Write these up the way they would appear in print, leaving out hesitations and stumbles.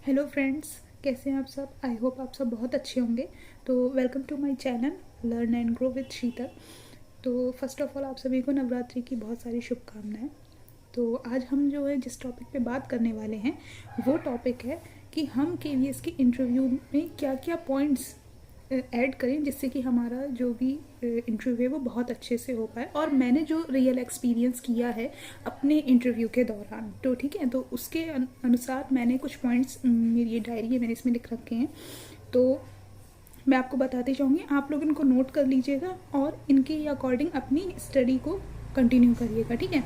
Hello friends, कैसे हैं आप सब। आई होप आप सब बहुत अच्छे होंगे। तो welcome to my channel learn and grow with Sheetal. तो फर्स्ट ऑफ ऑल आप सभी को नवरात्रि की बहुत सारी शुभकामनाएं। तो आज हम जो है जिस टॉपिक पे बात करने वाले हैं वो टॉपिक है कि हम केवीएस के इंटरव्यू में क्या क्या पॉइंट्स ऐड करें जिससे कि हमारा जो भी इंटरव्यू है वो बहुत अच्छे से हो पाए। और मैंने जो रियल एक्सपीरियंस किया है अपने इंटरव्यू के दौरान, तो ठीक है, तो उसके अनुसार मैंने कुछ पॉइंट्स, मेरी ये डायरी है, मैंने इसमें लिख रखे हैं। तो मैं आपको बताती जाऊँगी, आप लोग इनको नोट कर लीजिएगा और इनके अकॉर्डिंग अपनी स्टडी को कंटिन्यू करिएगा, ठीक है।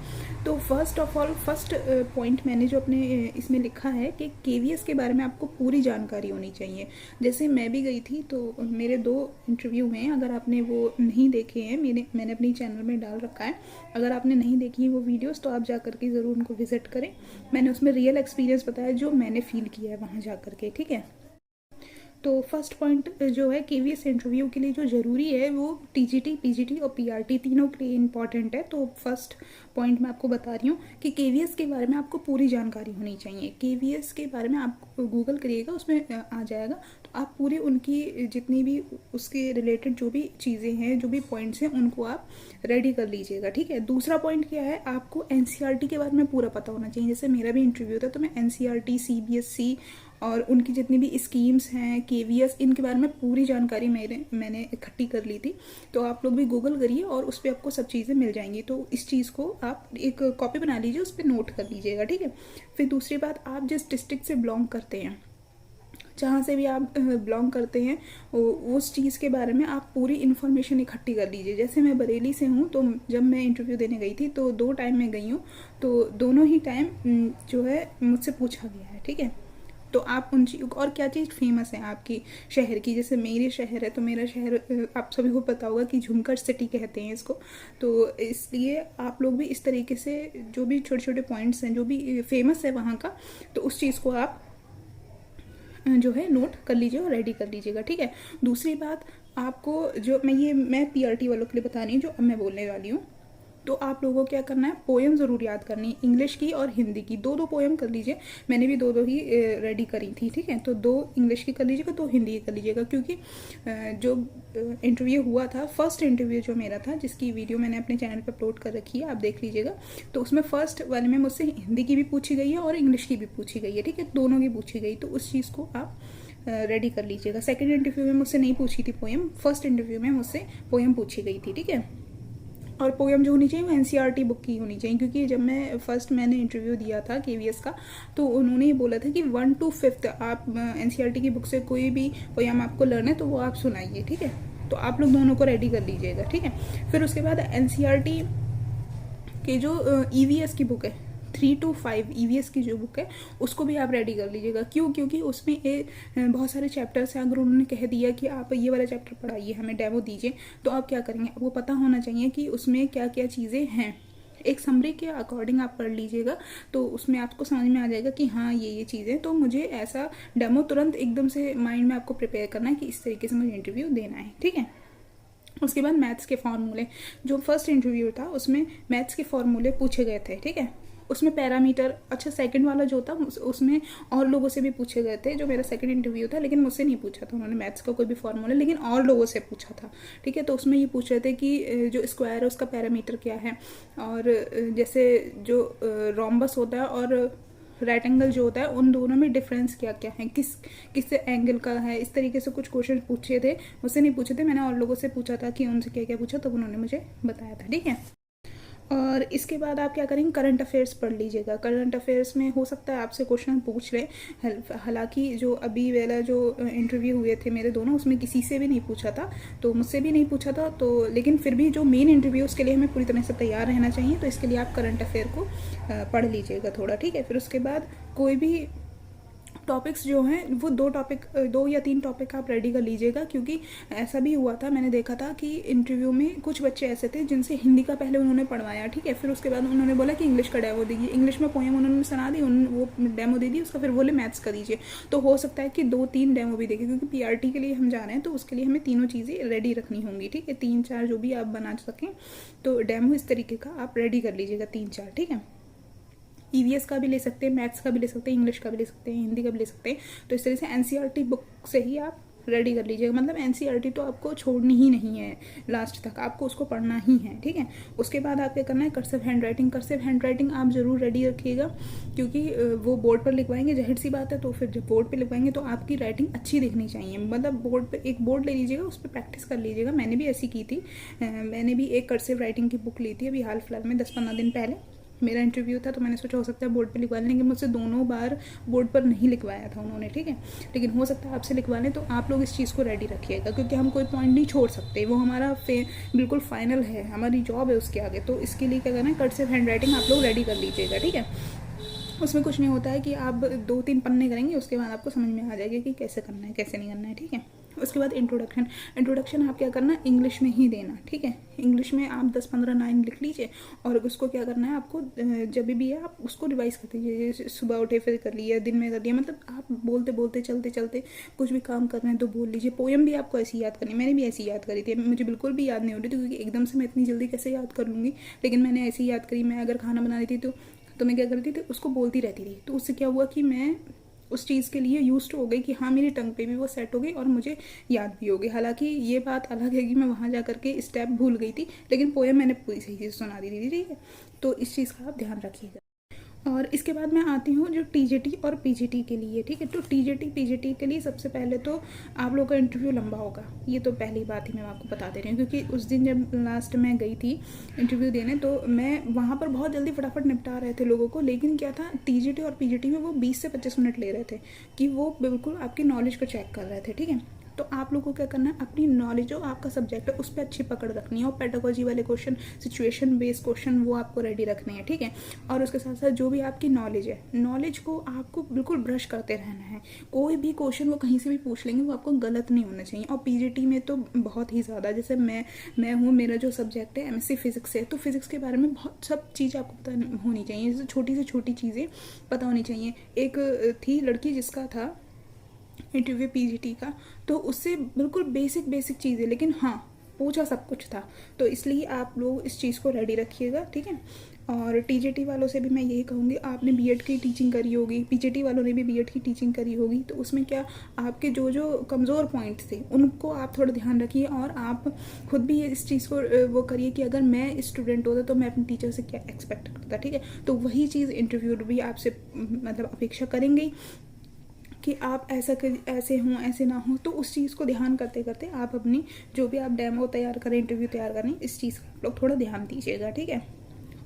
तो first of all first point मैंने जो अपने इसमें लिखा है कि केवीएस के बारे में आपको पूरी जानकारी होनी चाहिए। जैसे मैं भी गई थी, तो मेरे 2 इंटरव्यू हैं, अगर आपने वो नहीं देखे हैं, मैंने अपनी चैनल में डाल रखा है। अगर आपने नहीं देखी वो वीडियोस तो आप जा कर के ज़रूर उनको विजिट करें। मैंने उसमें रियल एक्सपीरियंस बताया जो मैंने फील किया है वहाँ जा कर के, ठीक है। तो फर्स्ट पॉइंट जो है केवीएस इंटरव्यू के लिए जो ज़रूरी है वो टीजीटी, पीजीटी और पीआरटी तीनों के लिए इम्पॉर्टेंट है। तो फर्स्ट पॉइंट मैं आपको बता रही हूँ कि केवीएस के बारे में आपको पूरी जानकारी होनी चाहिए। केवीएस के बारे में आप गूगल करिएगा, उसमें आ जाएगा। तो आप पूरी उनकी जितनी भी उसके रिलेटेड जो भी चीज़ें हैं, जो भी पॉइंट्स हैं, उनको आप रेडी कर लीजिएगा, ठीक है। दूसरा पॉइंट क्या है, आपको एनसीईआरटी के बारे में पूरा पता होना चाहिए। जैसे मेरा भी इंटरव्यू था तो मैं एनसीईआरटी, सीबीएसई और उनकी जितनी भी स्कीम्स हैं, केवीएस, इनके बारे में पूरी जानकारी मैंने इकट्ठी कर ली थी। तो आप लोग भी गूगल करिए और उस पर आपको सब चीज़ें मिल जाएंगी। तो इस चीज़ को आप एक कॉपी बना लीजिए, उस पर नोट कर लीजिएगा, ठीक है। फिर दूसरी बात, आप जिस डिस्ट्रिक्ट से बिलोंग करते हैं, जहाँ से भी आप बिलोंग करते हैं, उस चीज़ के बारे में आप पूरी इन्फॉर्मेशन इकट्ठी कर लीजिए। जैसे मैं बरेली से हूँ, तो जब मैं इंटरव्यू देने गई थी तो 2 टाइम में गई हूँ, तो दोनों ही टाइम जो है मुझसे पूछा गया है, ठीक है। तो आप उन चीज और क्या चीज़ फेमस है आपकी शहर की। जैसे मेरे शहर है तो मेरा शहर आप सभी को पता होगा कि झुमकर सिटी कहते हैं इसको। तो इसलिए आप लोग भी इस तरीके से जो भी छोटे छोटे पॉइंट्स हैं जो भी फेमस है वहाँ का, तो उस चीज़ को आप जो है नोट कर लीजिए और रेडी कर लीजिएगा, ठीक है। दूसरी बात, आपको जो मैं पीआरटी वालों के लिए बता रही हूँ जो अब मैं बोलने वाली हूँ। तो आप लोगों को क्या करना है, पोएम ज़रूर याद करनी है, इंग्लिश की और हिंदी की। 2-2 पोएम कर लीजिए। मैंने भी 2-2 ही रेडी करी थी, ठीक है। तो 2 इंग्लिश की कर लीजिएगा, 2 हिंदी की कर लीजिएगा, क्योंकि जो इंटरव्यू हुआ था, फर्स्ट इंटरव्यू जो मेरा था, जिसकी वीडियो मैंने अपने चैनल पर अपलोड कर रखी है, आप देख लीजिएगा। तो उसमें फर्स्ट वाले में मुझसे हिंदी की भी पूछी गई है और इंग्लिश की भी पूछी गई है, ठीक है, दोनों की पूछी गई। तो उस चीज़ को आप रेडी कर लीजिएगा। सेकेंड इंटरव्यू में मुझसे नहीं पूछी थी पोएम, फर्स्ट इंटरव्यू में मुझसे पोएम पूछी गई थी, ठीक है। और पोएम जो होनी चाहिए वो एनसीईआरटी बुक की होनी चाहिए, क्योंकि जब मैंने इंटरव्यू दिया था केवीएस का, तो उन्होंने ये बोला था कि 1 to 5 आप एनसीईआरटी की बुक से कोई भी पोएम आपको लर्न है तो वो आप सुनाइए, ठीक है। तो आप लोग दोनों को रेडी कर लीजिएगा, ठीक है। फिर उसके बाद एनसीईआरटी के जो ईवीएस की बुक है, 3 to 5 ईवीएस की जो बुक है, उसको भी आप रेडी कर लीजिएगा। क्यों? क्योंकि उसमें बहुत सारे चैप्टर्स हैं। अगर उन्होंने कह दिया कि आप ये वाला चैप्टर पढ़ाइए, हमें डेमो दीजिए, तो आप क्या करेंगे, आपको पता होना चाहिए कि उसमें क्या क्या चीज़ें हैं। एक समरी के अकॉर्डिंग आप पढ़ लीजिएगा, तो उसमें आपको समझ में आ जाएगा कि हाँ ये चीज़ें, तो मुझे ऐसा डेमो तुरंत एकदम से माइंड में आपको प्रिपेयर करना है कि इस तरीके से मुझे इंटरव्यू देना है, ठीक है। उसके बाद मैथ्स के फॉर्मूले, जो फर्स्ट इंटरव्यू था उसमें मैथ्स के फॉर्मूले पूछे गए थे, ठीक है। उसमें पैरामीटर, अच्छा सेकंड वाला जो था उसमें और लोगों से भी पूछे गए थे। जो मेरा सेकंड इंटरव्यू था, लेकिन मुझसे नहीं पूछा था उन्होंने मैथ्स का कोई भी फॉर्मूला, लेकिन और लोगों से पूछा था, ठीक है। तो उसमें ये पूछ रहे थे कि जो स्क्वायर है उसका पैरामीटर क्या है, और जैसे जो रोम्बस होता है और राइट एंगल जो होता है, उन दोनों में डिफरेंस क्या क्या है, किस एंगल का है, इस तरीके से कुछ क्वेश्चन पूछे थे। मुझसे नहीं पूछे थे, मैंने और लोगों से पूछा था कि उनसे क्या क्या पूछा, तब उन्होंने मुझे बताया था, ठीक है। और इसके बाद आप क्या करेंगे, करंट अफेयर्स पढ़ लीजिएगा। करंट अफेयर्स में हो सकता है आपसे क्वेश्चन पूछ ले। हालांकि जो अभी वाला जो इंटरव्यू हुए थे मेरे दोनों, उसमें किसी से भी नहीं पूछा था, तो मुझसे भी नहीं पूछा था। तो लेकिन फिर भी जो मेन इंटरव्यू, उसके लिए हमें पूरी तरह से तैयार रहना चाहिए। तो इसके लिए आप करंट अफेयर को पढ़ लीजिएगा थोड़ा, ठीक है। फिर उसके बाद कोई भी टॉपिक्स जो हैं वो 2 या 3 टॉपिक आप रेडी कर लीजिएगा, क्योंकि ऐसा भी हुआ था, मैंने देखा था कि इंटरव्यू में कुछ बच्चे ऐसे थे जिनसे हिंदी का पहले उन्होंने पढ़वाया, ठीक है। फिर उसके बाद उन्होंने बोला कि इंग्लिश का डेमो दीजिए, इंग्लिश में पोएम उन्होंने सुना दी, वो डेमो दे दी, उसका फिर बोले मैथ्स का दीजिए। तो हो सकता है कि 2-3 डेमो भी देखे, क्योंकि पीआरटी के लिए हम जा रहे हैं, तो उसके लिए हमें तीनों चीज़ें रेडी रखनी होंगी, ठीक है। 3-4 जो भी आप बना सकें, तो डेमो इस तरीके का आप रेडी कर लीजिएगा, 3-4, ठीक है। EVS का भी ले सकते हैं, मैथ्स का भी ले सकते हैं, इंग्लिश का भी ले सकते हैं, हिंदी का भी ले सकते हैं। तो इस तरह से NCERT बुक से ही आप रेडी कर लीजिएगा। मतलब NCERT तो आपको छोड़नी ही नहीं है, लास्ट तक आपको उसको पढ़ना ही है, ठीक है। उसके बाद आप क्या करना है, कर्सिव हैंड राइटिंग आप ज़रूर रेडी रखिएगा, क्योंकि वो बोर्ड पर लिखवाएंगे, जाहिर सी बात है। तो फिर जब बोर्ड पर लिखवाएंगे तो आपकी राइटिंग अच्छी दिखनी चाहिए। मतलब बोर्ड पर एक बोर्ड ले लीजिएगा, उस पर प्रैक्टिस कर लीजिएगा। मैंने भी ऐसी की थी, मैंने भी एक कर्सिव राइटिंग की बुक ली थी अभी हाल फिलहाल में, 10-15 दिन पहले मेरा इंटरव्यू था। तो मैंने सोचा हो सकता है बोर्ड पे लिखवा लें, लेकिन मुझसे दोनों बार बोर्ड पर नहीं लिखवाया था उन्होंने, ठीक है। लेकिन हो सकता है आपसे लिखवा लें। तो आप लोग इस चीज़ को रेडी रखिएगा, क्योंकि हम कोई पॉइंट नहीं छोड़ सकते, वो हमारा बिल्कुल फाइनल है, हमारी जॉब है उसके आगे। तो इसके लिए क्या करना है, कर्सिव हैंड राइटिंग आप लोग रेडी कर लीजिएगा, ठीक है। उसमें कुछ नहीं होता है कि आप 2-3 पन्ने करेंगे, उसके बाद आपको समझ में आ जाएगा कि कैसे करना है कैसे नहीं करना है, ठीक है। उसके बाद इंट्रोडक्शन आप क्या करना, इंग्लिश में ही देना, ठीक है। इंग्लिश में आप 10-15 लाइन लिख लीजिए, और उसको क्या करना है आपको, जब भी है आप उसको रिवाइज कर दीजिए। सुबह उठे फिर कर लिया, दिन में कर दिया, मतलब आप बोलते बोलते चलते चलते कुछ भी काम कर रहे हैं तो बोल लीजिए। पोएम भी आपको ऐसी याद करनी, मैंने भी ऐसी याद करी थी, मुझे बिल्कुल भी याद नहीं हो रही थी, क्योंकि एकदम से मैं इतनी जल्दी कैसे याद कर लूँगी। लेकिन मैंने ऐसी याद करी, मैं अगर खाना बना रही थी तो मैं क्या करती थी, उसको बोलती रहती थी। तो उससे क्या हुआ कि मैं उस चीज़ के लिए यूज्ड हो गई, कि हाँ मेरी टंग पे भी वो सेट हो गई और मुझे याद भी हो गई। हालांकि ये बात अलग है कि मैं वहाँ जा करके स्टेप भूल गई थी, लेकिन पोएम मैंने पूरी सही से सुना दी थी, ठीक है। तो इस चीज़ का आप ध्यान रखिएगा। और इसके बाद मैं आती हूँ जो TGT और PGT के लिए, ठीक है। तो TGT PGT के लिए सबसे पहले तो आप लोग का इंटरव्यू लंबा होगा, ये तो पहली बात ही मैं आपको बता दे रही हूँ। क्योंकि उस दिन जब लास्ट मैं गई थी इंटरव्यू देने, तो मैं वहाँ पर बहुत जल्दी फटाफट निपटा रहे थे लोगों को। लेकिन क्या था, TGT और PGT में वो 20 से 25 मिनट ले रहे थे, कि वो बिल्कुल आपकी नॉलेज को चेक कर रहे थे, ठीक है। तो आप लोगों को क्या करना है, अपनी नॉलेज जो आपका सब्जेक्ट है उस पर अच्छी पकड़ रखनी है, और पेडागोजी वाले क्वेश्चन, सिचुएशन बेस्ड क्वेश्चन वो आपको रेडी रखने हैं, ठीक है। और उसके साथ साथ जो भी आपकी नॉलेज है, नॉलेज को आपको बिल्कुल ब्रश करते रहना है। कोई भी क्वेश्चन वो कहीं से भी पूछ लेंगे, वो आपको गलत नहीं होना चाहिए। और PGT में तो बहुत ही ज़्यादा, जैसे मैं हूँ, मेरा जो सब्जेक्ट है MSc फिजिक्स है, तो फिजिक्स के बारे में बहुत सब चीज़ आपको पता होनी चाहिए, जैसे छोटी से छोटी चीज़ें पता होनी चाहिए। एक थी लड़की जिसका था इंटरव्यू PGT का, तो उससे बिल्कुल बेसिक चीज़ें, लेकिन हाँ पूछा सब कुछ था। तो इसलिए आप लोग इस चीज़ को रेडी रखिएगा, ठीक है। और TGT वालों से भी मैं यही कहूँगी, आपने B.Ed की टीचिंग करी होगी, PGT वालों ने भी B.Ed की टीचिंग करी होगी। तो उसमें क्या, आपके जो जो कमज़ोर पॉइंट्स थे उनको आप थोड़ा ध्यान रखिए, और आप खुद भी इस चीज़ को वो करिए कि अगर मैं स्टूडेंट होता तो मैं अपने टीचर से क्या एक्सपेक्ट करता, ठीक है। तो वही चीज़ इंटरव्यू भी आपसे मतलब अपेक्षा करेंगे कि आप ऐसे हों, ऐसे ना हो। तो उस चीज़ को ध्यान करते करते आप अपनी जो भी आप डेमो तैयार करें, इंटरव्यू तैयार करें, इस चीज़ का आप लोग थोड़ा ध्यान दीजिएगा, ठीक है।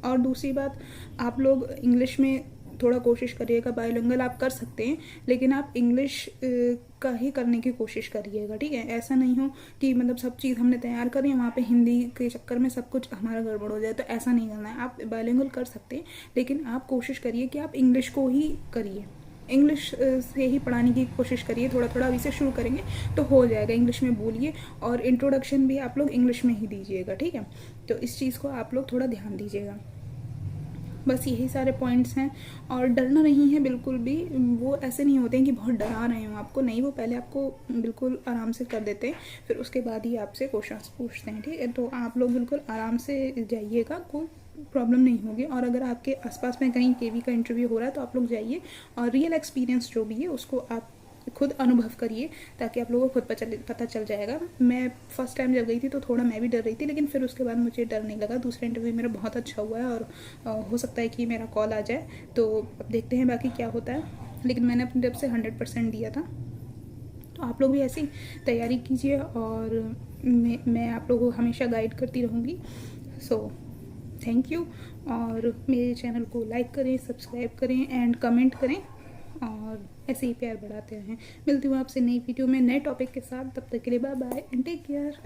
और दूसरी बात, आप लोग इंग्लिश में थोड़ा कोशिश करिएगा। बायोलिंगुअल आप कर सकते हैं, लेकिन आप इंग्लिश का ही करने की कोशिश करिएगा, ठीक है। ऐसा नहीं हो कि मतलब सब चीज़ हमने तैयार करी है, वहाँ पे हिंदी के चक्कर में सब कुछ हमारा गड़बड़ हो जाए, तो ऐसा नहीं करना है। आप बायोलिंगुअल कर सकते हैं, लेकिन आप कोशिश करिए कि आप इंग्लिश को ही करिए, इंग्लिश से ही पढ़ाने की कोशिश करिए। थोड़ा थोड़ा अभी से शुरू करेंगे तो हो जाएगा, इंग्लिश में बोलिए। और इंट्रोडक्शन भी आप लोग इंग्लिश में ही दीजिएगा, ठीक है। तो इस चीज़ को आप लोग थोड़ा ध्यान दीजिएगा। बस यही सारे पॉइंट्स हैं। और डरना नहीं है बिल्कुल भी, वो ऐसे नहीं होते हैं कि बहुत डरा रहे हो आपको, नहीं, वो पहले आपको बिल्कुल आराम से कर देते हैं, फिर उसके बाद ही आपसे क्वेश्चंस पूछते हैं, ठीक है। तो आप लोग बिल्कुल आराम से जाइएगा, कोई प्रॉब्लम नहीं होगी। और अगर आपके आसपास में कहीं KV का इंटरव्यू हो रहा है तो आप लोग जाइए, और रियल एक्सपीरियंस जो भी है उसको आप खुद अनुभव करिए, ताकि आप लोगों को खुद पता चल जाएगा। मैं फर्स्ट टाइम जब गई थी तो थोड़ा मैं भी डर रही थी, लेकिन फिर उसके बाद मुझे डर नहीं लगा। दूसरा इंटरव्यू मेरा बहुत अच्छा हुआ है, और हो सकता है कि मेरा कॉल आ जाए, तो अब देखते हैं बाकी क्या होता है। लेकिन मैंने अपनी तरफ से 100% दिया था। तो आप लोग भी ऐसी तैयारी कीजिए, और मैं आप लोगों को हमेशा गाइड करती रहूँगी। So thank you. और मेरे चैनल को लाइक करें, सब्सक्राइब करें एंड कमेंट करें, और ऐसे ही प्यार बढ़ाते रहें। मिलती हूँ आपसे नई वीडियो में नए टॉपिक के साथ। तब तक के लिए bye bye and take care.